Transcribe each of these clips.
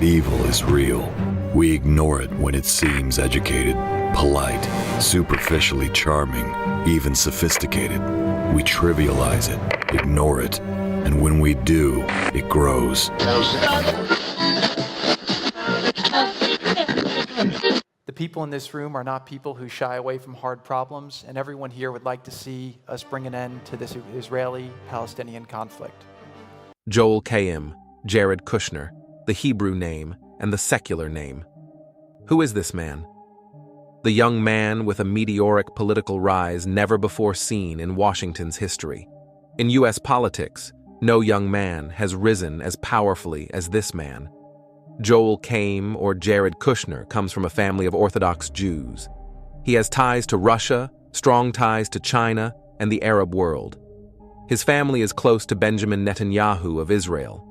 Evil is real. We ignore it when it seems educated, polite, superficially charming, even sophisticated. We trivialize it, ignore it, and when we do, it grows. The people in this room are not people who shy away from hard problems, and everyone here would like to see us bring an end to this Israeli-Palestinian conflict. Joel CHAIM, Jared Kushner, the Hebrew name and the secular name. Who is this man? The young man with a meteoric political rise never before seen in Washington's history. In U.S. politics, no young man has risen as powerfully as this man. Joel CHAIM, or Jared Kushner, comes from a family of Orthodox Jews. He has ties to Russia, strong ties to China, and the Arab world. His family is close to Benjamin Netanyahu of Israel.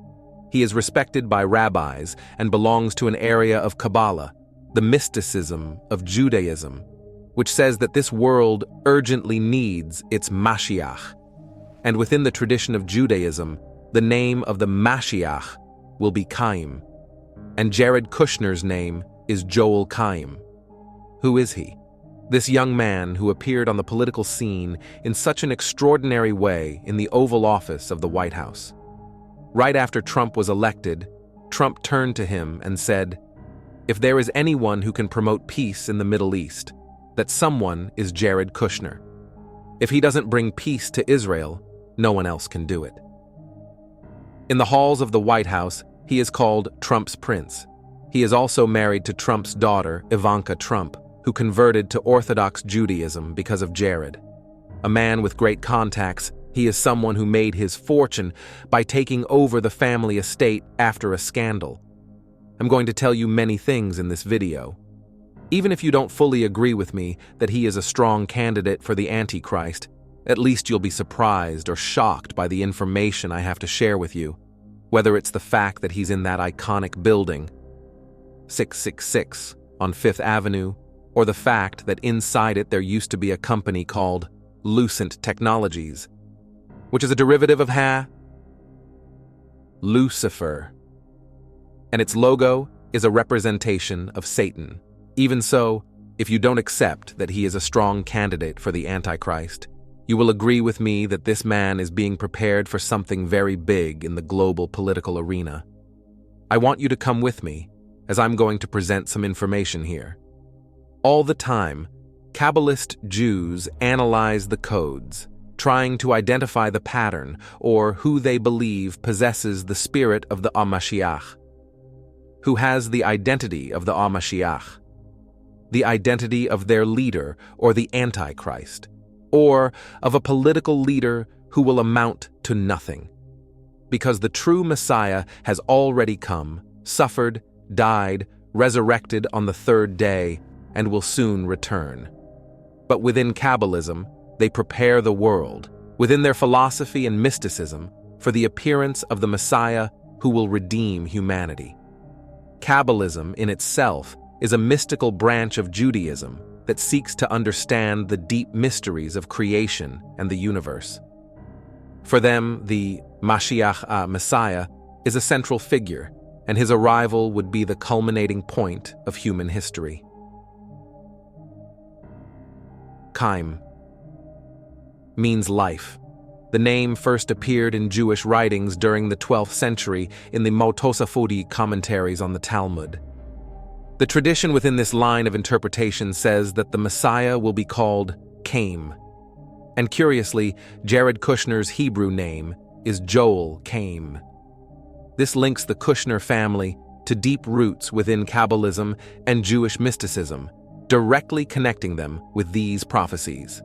He is respected by rabbis and belongs to an area of Kabbalah, the mysticism of Judaism, which says that this world urgently needs its Mashiach. And within the tradition of Judaism, the name of the Mashiach will be Chaim. And Jared Kushner's name is Joel CHAIM. Who is he? This young man who appeared on the political scene in such an extraordinary way in the Oval Office of the White House. Right after Trump was elected, Trump turned to him and said, "If there is anyone who can promote peace in the Middle East, that someone is Jared Kushner. If he doesn't bring peace to Israel, no one else can do it." In the halls of the White House, he is called Trump's prince. He is also married to Trump's daughter, Ivanka Trump, who converted to Orthodox Judaism because of Jared. A man with great contacts, he is someone who made his fortune by taking over the family estate after a scandal. I'm going to tell you many things in this video. Even if you don't fully agree with me that he is a strong candidate for the Antichrist, at least you'll be surprised or shocked by the information I have to share with you, whether it's the fact that he's in that iconic building, 666 on Fifth Avenue, or the fact that inside it there used to be a company called Lucent Technologies, which is a derivative of Lucifer, and its logo is a representation of Satan. Even so, if you don't accept that he is a strong candidate for the Antichrist, you will agree with me that this man is being prepared for something very big in the global political arena. I want you to come with me, as I'm going to present some information here. All the time, Kabbalist Jews analyze the codes, trying to identify the pattern or who they believe possesses the spirit of the Mashiach. Who has the identity of the Mashiach? The identity of their leader or the Antichrist, or of a political leader who will amount to nothing. Because the true Messiah has already come, suffered, died, resurrected on the third day, and will soon return. But within Kabbalism, they prepare the world, within their philosophy and mysticism, for the appearance of the Messiah who will redeem humanity. Kabbalism in itself is a mystical branch of Judaism that seeks to understand the deep mysteries of creation and the universe. For them, the Mashiach, Messiah, is a central figure, and his arrival would be the culminating point of human history. CHAIM means life. The name first appeared in Jewish writings during the 12th century in the Tosafot commentaries on the Talmud. The tradition within this line of interpretation says that the Messiah will be called CHAIM. And curiously, Jared Kushner's Hebrew name is Joel CHAIM. This links the Kushner family to deep roots within Kabbalism and Jewish mysticism, directly connecting them with these prophecies.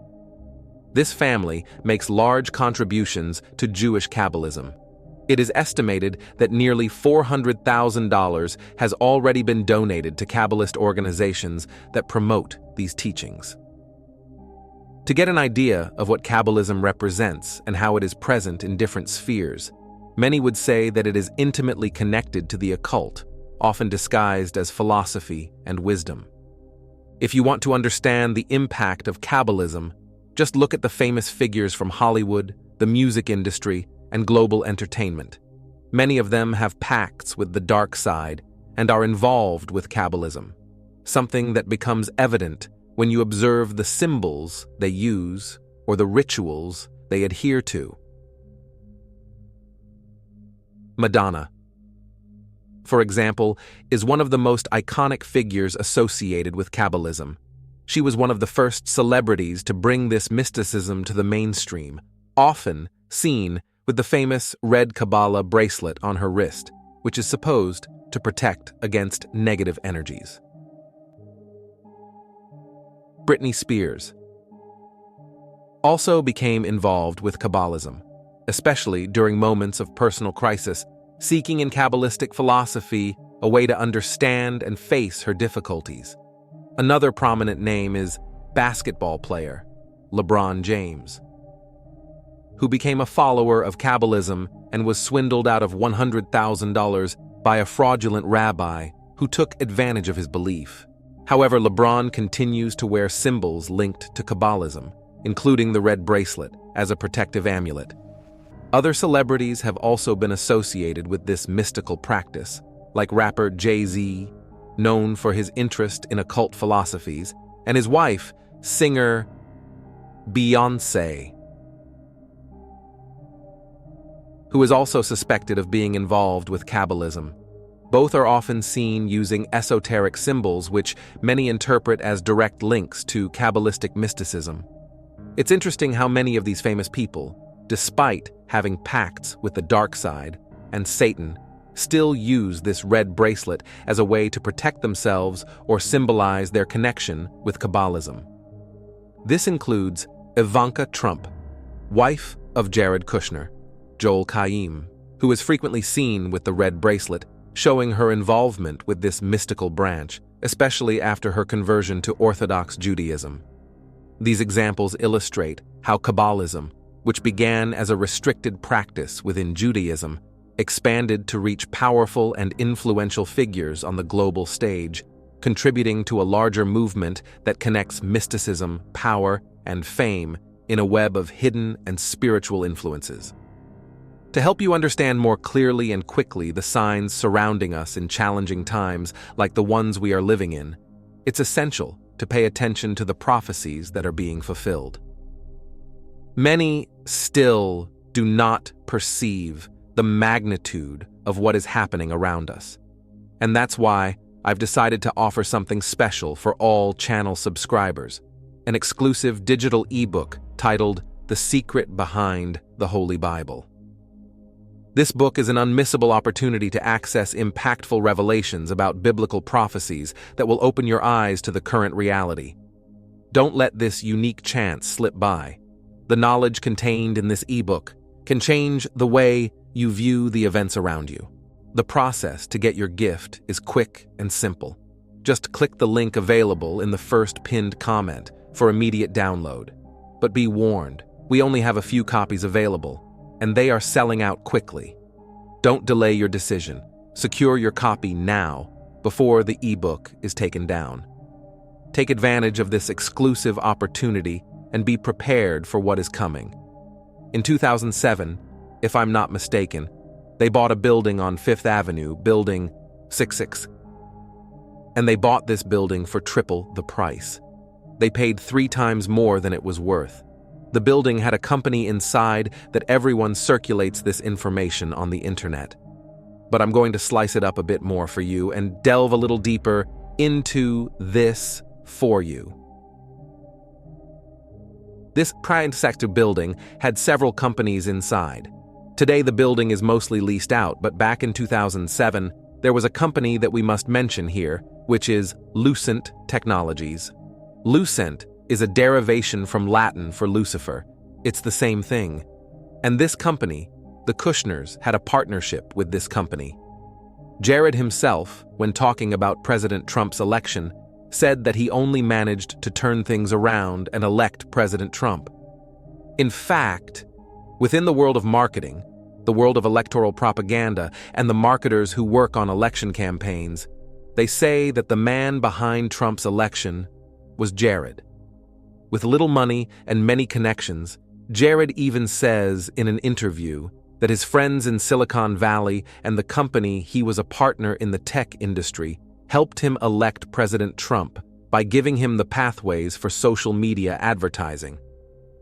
This family makes large contributions to Jewish Kabbalism. It is estimated that nearly $400,000 has already been donated to Kabbalist organizations that promote these teachings. To get an idea of what Kabbalism represents and how it is present in different spheres, many would say that it is intimately connected to the occult, often disguised as philosophy and wisdom. If you want to understand the impact of Kabbalism, just look at the famous figures from Hollywood, the music industry, and global entertainment. Many of them have pacts with the dark side, and are involved with Kabbalism, something that becomes evident when you observe the symbols they use or the rituals they adhere to. Madonna, for example, is one of the most iconic figures associated with Kabbalism. She was one of the first celebrities to bring this mysticism to the mainstream, often seen with the famous red Kabbalah bracelet on her wrist, which is supposed to protect against negative energies. Britney Spears also became involved with Kabbalism, especially during moments of personal crisis, seeking in Kabbalistic philosophy a way to understand and face her difficulties. Another prominent name is basketball player LeBron James, who became a follower of Kabbalism and was swindled out of $100,000 by a fraudulent rabbi who took advantage of his belief. However, LeBron continues to wear symbols linked to Kabbalism, including the red bracelet, as a protective amulet. Other celebrities have also been associated with this mystical practice, like rapper Jay-Z, known for his interest in occult philosophies, and his wife, singer Beyoncé, who is also suspected of being involved with Kabbalism. Both are often seen using esoteric symbols which many interpret as direct links to Kabbalistic mysticism. It's interesting how many of these famous people, despite having pacts with the dark side and Satan, still use this red bracelet as a way to protect themselves or symbolize their connection with Kabbalism. This includes Ivanka Trump, wife of Jared Kushner, CHAIM, who is frequently seen with the red bracelet, showing her involvement with this mystical branch, especially after her conversion to Orthodox Judaism. These examples illustrate how Kabbalism, which began as a restricted practice within Judaism, expanded to reach powerful and influential figures on the global stage, contributing to a larger movement that connects mysticism, power, and fame in a web of hidden and spiritual influences. To help you understand more clearly and quickly the signs surrounding us in challenging times like the ones we are living in, it's essential to pay attention to the prophecies that are being fulfilled. Many still do not perceive the magnitude of what is happening around us. And that's why I've decided to offer something special for all channel subscribers, an exclusive digital ebook titled The Secret Behind the Holy Bible. This book is an unmissable opportunity to access impactful revelations about biblical prophecies that will open your eyes to the current reality. Don't let this unique chance slip by. The knowledge contained in this ebook can change the way you view the events around you. The process to get your gift is quick and simple. Just click the link available in the first pinned comment for immediate download. But be warned, we only have a few copies available, and they are selling out quickly. Don't delay your decision. Secure your copy now, before the ebook is taken down. Take advantage of this exclusive opportunity and be prepared for what is coming. In 2007, if I'm not mistaken, they bought a building on 5th Avenue, Building 66. And they bought this building for triple the price. They paid 3 times more than it was worth. The building had a company inside that everyone circulates this information on the internet. But I'm going to slice it up a bit more for you and delve a little deeper into this for you. This prime sector building had several companies inside. Today the building is mostly leased out, but back in 2007, there was a company that we must mention here, which is Lucent Technologies. Lucent is a derivation from Latin for Lucifer. It's the same thing. And this company, the Kushners, had a partnership with this company. Jared himself, when talking about President Trump's election, said that he only managed to turn things around and elect President Trump. In fact, within the world of marketing, the world of electoral propaganda, and the marketers who work on election campaigns, they say that the man behind Trump's election was Jared. With little money and many connections, Jared even says in an interview that his friends in Silicon Valley and the company he was a partner in the tech industry helped him elect President Trump by giving him the pathways for social media advertising.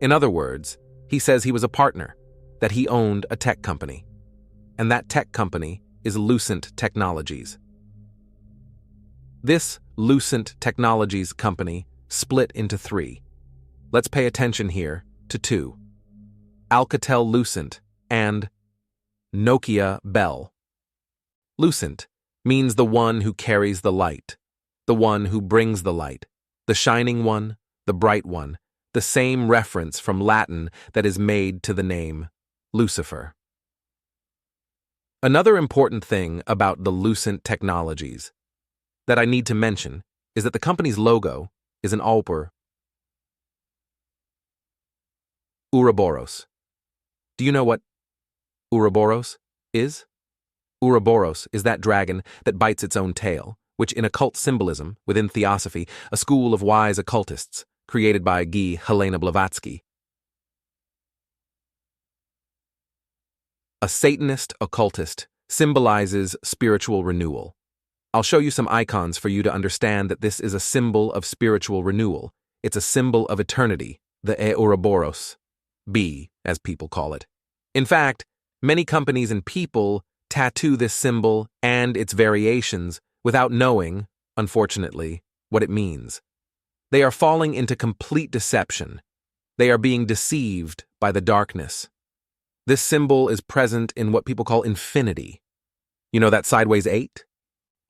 In other words, he says he was a partner, that he owned a tech company. And that tech company is Lucent Technologies. This Lucent Technologies company split into three. Let's pay attention here to two: Alcatel-Lucent and Nokia Bell. Lucent means the one who carries the light, the one who brings the light, the shining one, the bright one, the same reference from Latin that is made to the name Lucifer. Another important thing about the Lucent Technologies that I need to mention is that the company's logo is an Ouroboros. Do you know what Ouroboros is? Ouroboros is that dragon that bites its own tail, which in occult symbolism, within Theosophy, a school of wise occultists, created by Guy Helena Blavatsky. A Satanist occultist symbolizes spiritual renewal. I'll show you some icons for you to understand that this is a symbol of spiritual renewal. It's a symbol of eternity, the Ouroboros, B, as people call it. In fact, many companies and people tattoo this symbol and its variations without knowing, unfortunately, what it means. They are falling into complete deception. They are being deceived by the darkness. This symbol is present in what people call infinity. You know that sideways 8?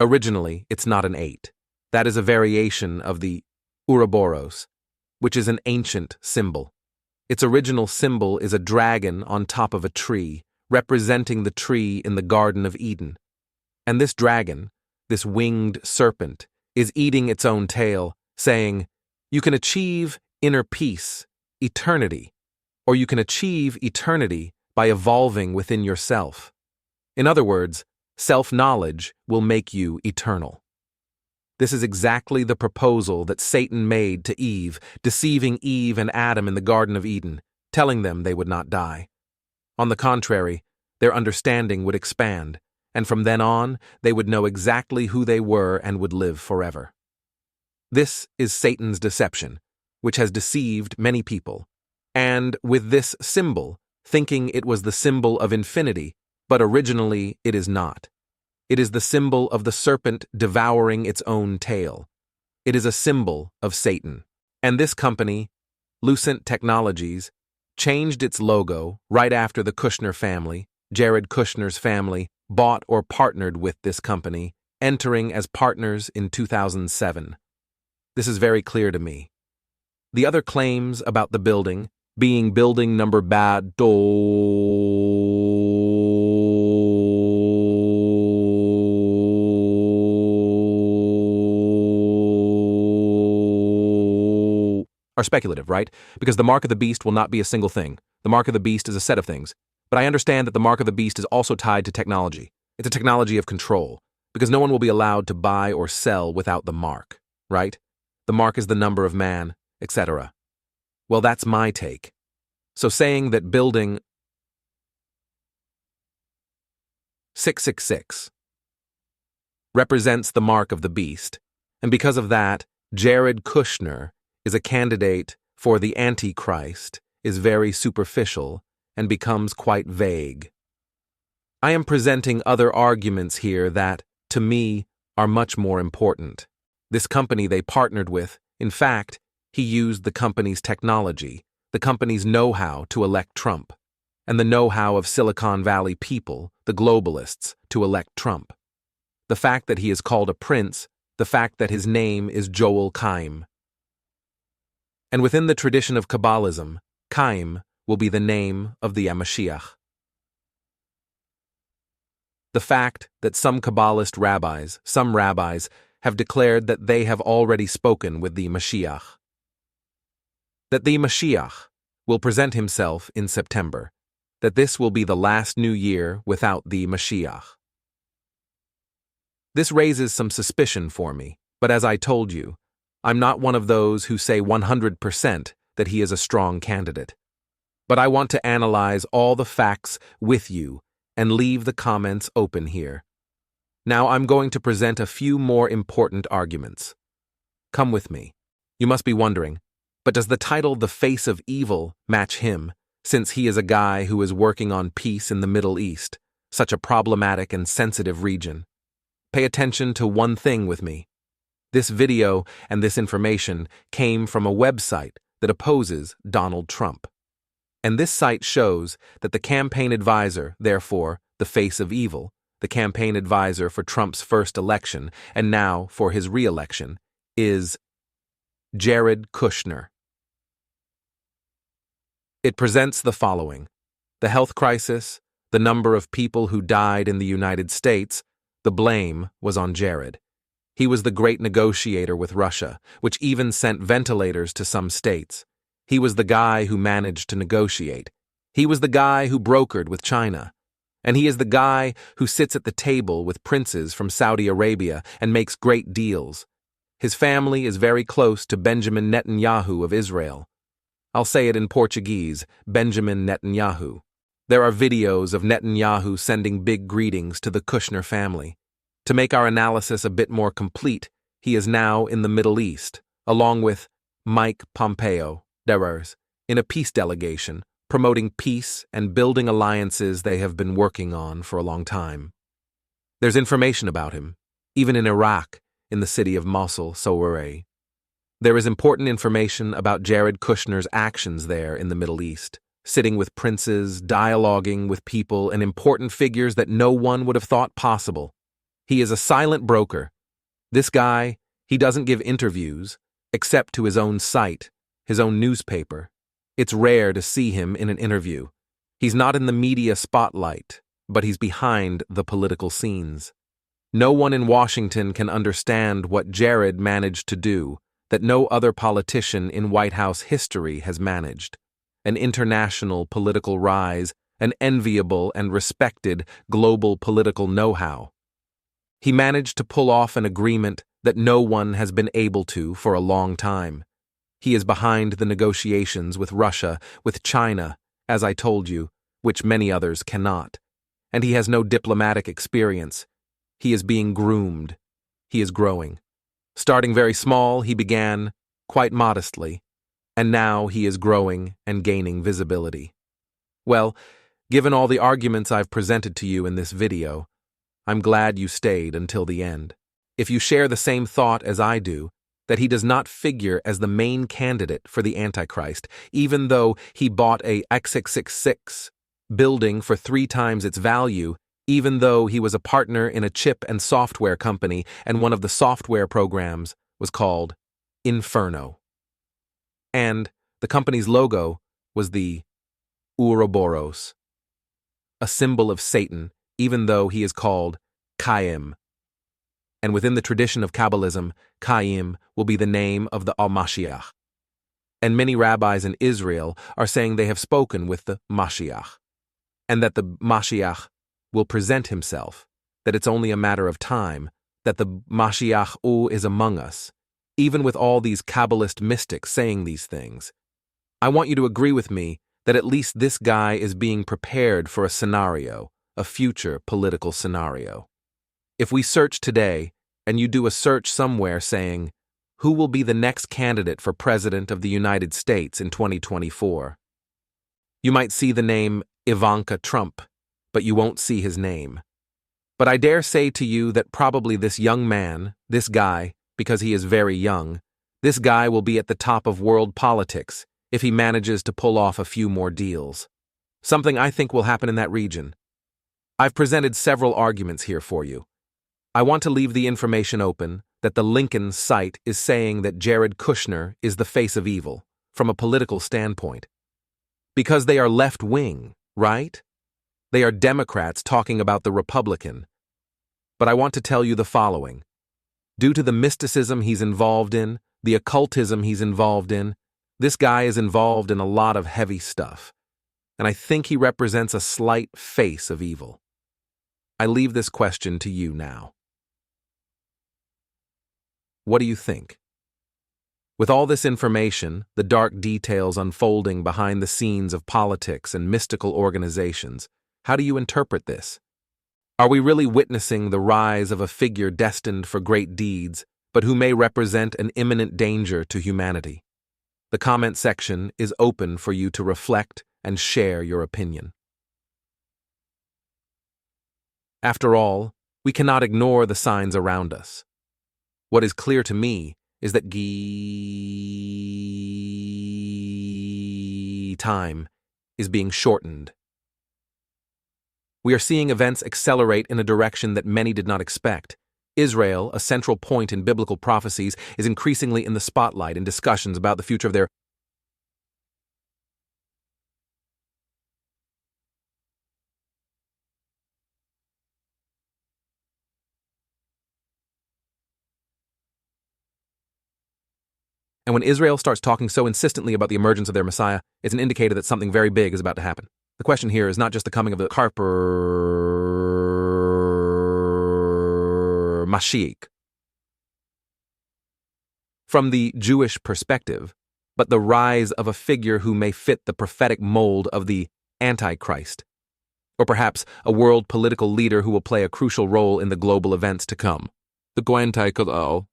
Originally, it's not an 8. That is a variation of the Ouroboros, which is an ancient symbol. Its original symbol is a dragon on top of a tree, representing the tree in the Garden of Eden. And this dragon, this winged serpent, is eating its own tail, saying, "You can achieve inner peace, eternity, or you can achieve eternity by evolving within yourself." In other words, self-knowledge will make you eternal. This is exactly the proposal that Satan made to Eve, deceiving Eve and Adam in the Garden of Eden, telling them they would not die. On the contrary, their understanding would expand, and from then on, they would know exactly who they were and would live forever. This is Satan's deception, which has deceived many people, and with this symbol, thinking it was the symbol of infinity, but originally it is not. It is the symbol of the serpent devouring its own tail. It is a symbol of Satan. And this company, Lucent Technologies, changed its logo right after the Kushner family, Jared Kushner's family, bought or partnered with this company, entering as partners in 2007. This is very clear to me. The other claims about the building, being building number bad are speculative, right? Because the mark of the beast will not be a single thing. The mark of the beast is a set of things. But I understand that the mark of the beast is also tied to technology. It's a technology of control, because no one will be allowed to buy or sell without the mark, right? The mark is the number of man, etc. Well, that's my take. So saying that building 666 represents the mark of the beast, and because of that, Jared Kushner is a candidate for the Antichrist, is very superficial and becomes quite vague. I am presenting other arguments here that, to me, are much more important. This company they partnered with, in fact, he used the company's technology, the company's know-how to elect Trump, and the know-how of Silicon Valley people, the globalists, to elect Trump. The fact that he is called a prince, the fact that his name is YOEL CHAIM. And within the tradition of Kabbalism, CHAIM will be the name of the Mashiach. The fact that some Kabbalist rabbis, some rabbis, have declared that they have already spoken with the Mashiach. That the Mashiach will present himself in September. That this will be the last new year without the Mashiach. This raises some suspicion for me, but as I told you, I'm not one of those who say 100% that he is a strong candidate. But I want to analyze all the facts with you and leave the comments open here. Now I'm going to present a few more important arguments. Come with me. You must be wondering, but does the title The Face of Evil match him, since he is a guy who is working on peace in the Middle East, such a problematic and sensitive region? Pay attention to one thing with me. This video and this information came from a website that opposes Donald Trump. And this site shows that the campaign advisor, therefore, the face of evil, the campaign advisor for Trump's first election and now for his re-election, is Jared Kushner. It presents the following: the health crisis, the number of people who died in the United States. The blame was on Jared. He was the great negotiator with Russia, which even sent ventilators to some states. He was the guy who managed to negotiate. He was the guy who brokered with China. And he is the guy who sits at the table with princes from Saudi Arabia and makes great deals. His family is very close to Benjamin Netanyahu of Israel. I'll say it in Portuguese, Benjamin Netanyahu. There are videos of Netanyahu sending big greetings to the Kushner family. To make our analysis a bit more complete, he is now in the Middle East, along with Mike Pompeo, in a peace delegation, promoting peace and building alliances they have been working on for a long time. There's information about him, even in Iraq, in the city of Mosul, Sowore. There is important information about Jared Kushner's actions there in the Middle East, sitting with princes, dialoguing with people and important figures that no one would have thought possible. He is a silent broker. This guy, he doesn't give interviews, except to his own site, his own newspaper. It's rare to see him in an interview. He's not in the media spotlight, but he's behind the political scenes. No one in Washington can understand what Jared managed to do that no other politician in White House history has managed: an international political rise, an enviable and respected global political know-how. He managed to pull off an agreement that no one has been able to for a long time. He is behind the negotiations with Russia, with China, as I told you, which many others cannot. And he has no diplomatic experience. He is being groomed. He is growing. Starting very small, he began, quite modestly, and now he is growing and gaining visibility. Well, given all the arguments I've presented to you in this video, I'm glad you stayed until the end. If you share the same thought as I do, that he does not figure as the main candidate for the Antichrist, even though he bought a X666 building for 3 times its value, even though he was a partner in a chip and software company and one of the software programs was called Inferno. And the company's logo was the Ouroboros, a symbol of Satan, even though he is called CHAIM. And within the tradition of Kabbalism, CHAIM will be the name of the Al-Mashiach. And many rabbis in Israel are saying they have spoken with the Mashiach, and that the Mashiach will present himself, that it's only a matter of time, that the Mashiach is among us, even with all these Kabbalist mystics saying these things. I want you to agree with me that at least this guy is being prepared for a scenario, a future political scenario. If we search today, and you do a search somewhere saying, who will be the next candidate for President of the United States in 2024? You might see the name Ivanka Trump, but you won't see his name. But I dare say to you that probably this young man, this guy, because he is very young, this guy will be at the top of world politics if he manages to pull off a few more deals. Something I think will happen in that region. I've presented several arguments here for you. I want to leave the information open that the Lincoln site is saying that Jared Kushner is the face of evil, from a political standpoint. Because they are left-wing, right? They are Democrats talking about the Republican. But I want to tell you the following. Due to the mysticism he's involved in, the occultism he's involved in, this guy is involved in a lot of heavy stuff. And I think he represents a slight face of evil. I leave this question to you now. What do you think? With all this information, the dark details unfolding behind the scenes of politics and mystical organizations, how do you interpret this? Are we really witnessing the rise of a figure destined for great deeds, but who may represent an imminent danger to humanity? The comment section is open for you to reflect and share your opinion. After all, we cannot ignore the signs around us. What is clear to me is that time is being shortened. We are seeing events accelerate in a direction that many did not expect. Israel, a central point in biblical prophecies, is increasingly in the spotlight in discussions about the future of their And when Israel starts talking so insistently about the emergence of their Messiah, it's an indicator that something very big is about to happen. The question here is not just the coming of the Mashiach from the Jewish perspective, but the rise of a figure who may fit the prophetic mold of the Antichrist, or perhaps a world political leader who will play a crucial role in the global events to come. The Antichrist.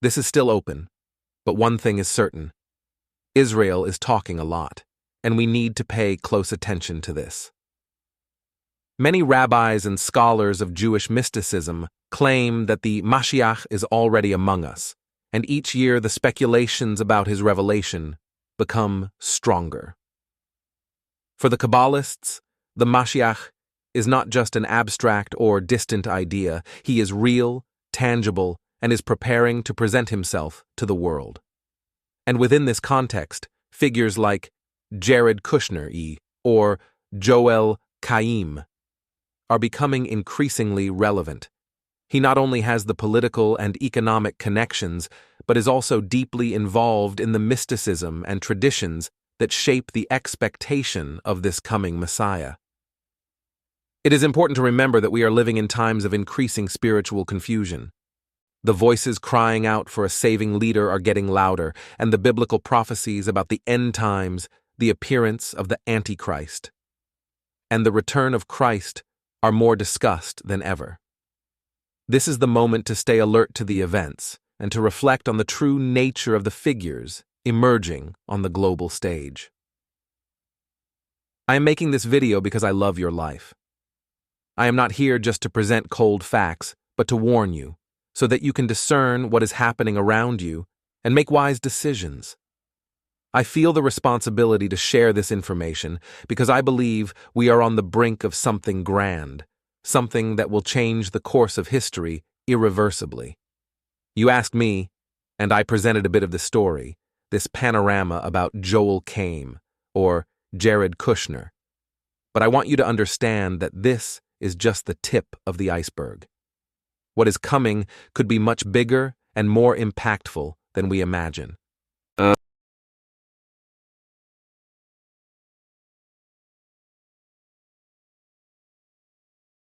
This is still open, but one thing is certain. Israel is talking a lot, and we need to pay close attention to this. Many rabbis and scholars of Jewish mysticism claim that the Mashiach is already among us, and each year the speculations about his revelation become stronger. For the Kabbalists, the Mashiach is not just an abstract or distant idea. He is real, tangible, and is preparing to present himself to the world. And within this context, figures like Jared Kushner or YOEL are becoming increasingly relevant. He not only has the political and economic connections, but is also deeply involved in the mysticism and traditions that shape the expectation of this coming Messiah. It is important to remember that we are living in times of increasing spiritual confusion. The voices crying out for a saving leader are getting louder, and the biblical prophecies about the end times, the appearance of the Antichrist, and the return of Christ are more discussed than ever. This is the moment to stay alert to the events and to reflect on the true nature of the figures emerging on the global stage. I am making this video because I love your life. I am not here just to present cold facts, but to warn you, so that you can discern what is happening around you and make wise decisions. I feel the responsibility to share this information because I believe we are on the brink of something grand, something that will change the course of history irreversibly. You asked me, and I presented a bit of the story, this panorama about CHAIM, or Jared Kushner. But I want you to understand that this is just the tip of the iceberg. What is coming could be much bigger and more impactful than we imagine.